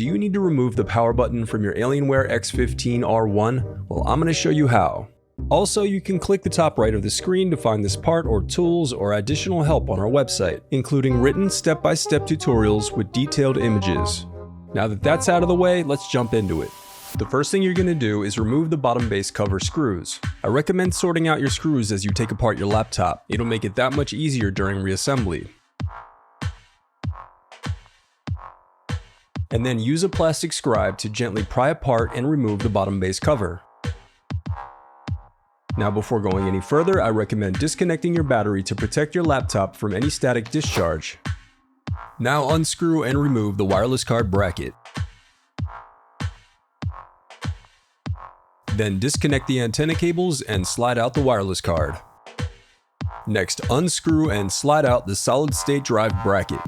do you need to remove the power button from your Alienware x15 R1? Well, I'm going to show you how. Also, you can click the top right of the screen to find this part or tools or additional help on our website, including written step-by-step tutorials with detailed images. Now that that's out of the way, let's jump into it. The first thing you're going to do is remove the bottom base cover screws. I recommend sorting out your screws as you take apart your laptop. It'll make it that much easier during reassembly. And then use a plastic scribe to gently pry apart and remove the bottom base cover. Now before going any further, I recommend disconnecting your battery to protect your laptop from any static discharge. Now unscrew and remove the wireless card bracket. Then disconnect the antenna cables and slide out the wireless card. Next, unscrew and slide out the solid-state drive bracket.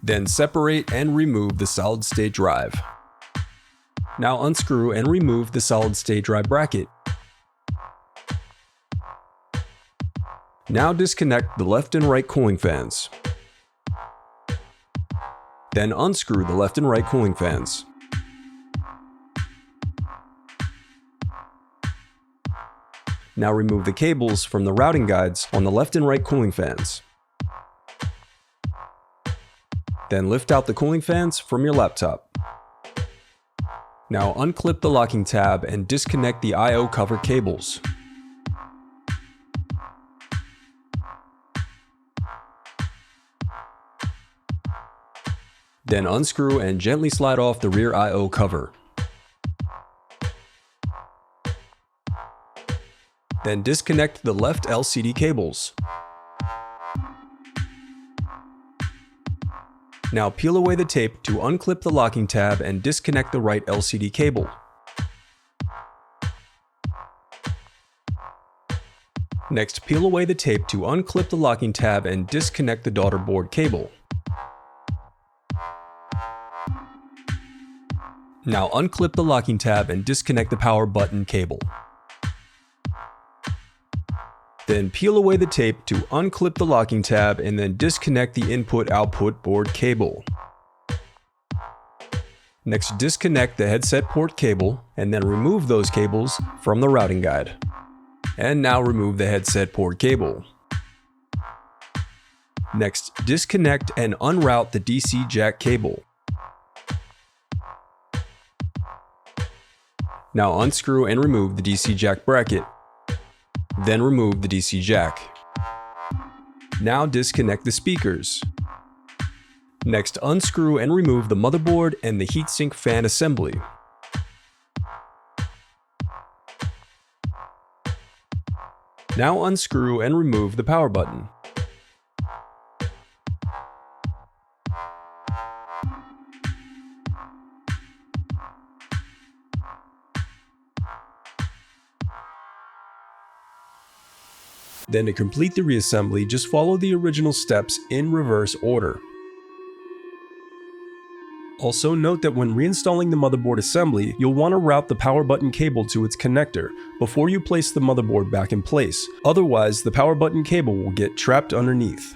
Then separate and remove the solid-state drive. Now unscrew and remove the solid-state drive bracket. Now disconnect the left and right cooling fans. Then unscrew the left and right cooling fans. Now remove the cables from the routing guides on the left and right cooling fans. Then lift out the cooling fans from your laptop. Now unclip the locking tab and disconnect the I/O cover cables. Then unscrew and gently slide off the rear I/O cover. Then disconnect the left LCD cables. Now peel away the tape to unclip the locking tab and disconnect the right LCD cable. Next, peel away the tape to unclip the locking tab and disconnect the daughter board cable. Now unclip the locking tab and disconnect the power button cable. Then peel away the tape to unclip the locking tab and then disconnect the input-output board cable. Next, disconnect the headset port cable and then remove those cables from the routing guide. And now remove the headset port cable. Next, disconnect and unroute the DC jack cable. Now unscrew and remove the DC jack bracket. Then remove the DC jack. Now disconnect the speakers. Next, unscrew and remove the motherboard and the heatsink fan assembly. Now unscrew and remove the power button. Then to complete the reassembly, just follow the original steps in reverse order. Also note that when reinstalling the motherboard assembly, you'll want to route the power button cable to its connector before you place the motherboard back in place. Otherwise, the power button cable will get trapped underneath.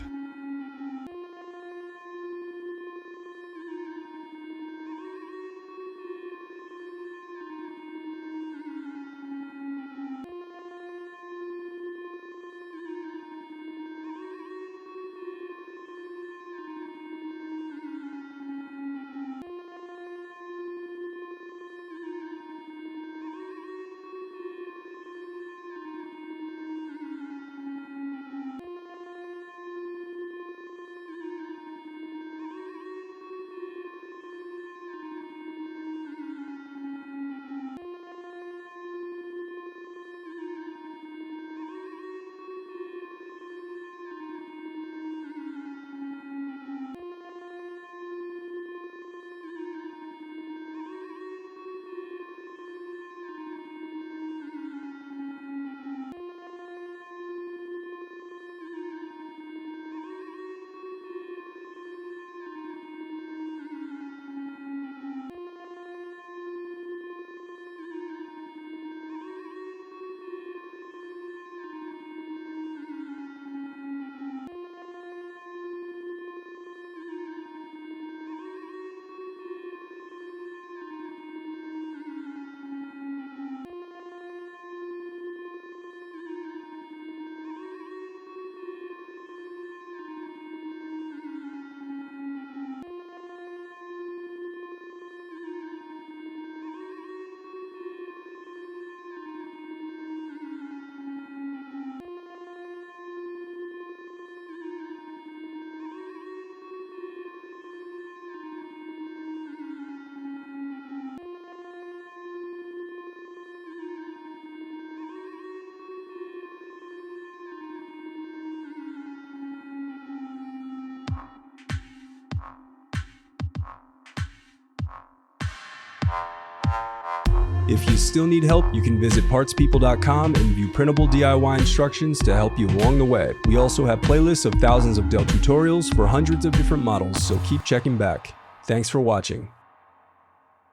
If you still need help, you can visit partspeople.com and view printable DIY instructions to help you along the way. We also have playlists of thousands of Dell tutorials for hundreds of different models, so keep checking back. Thanks for watching.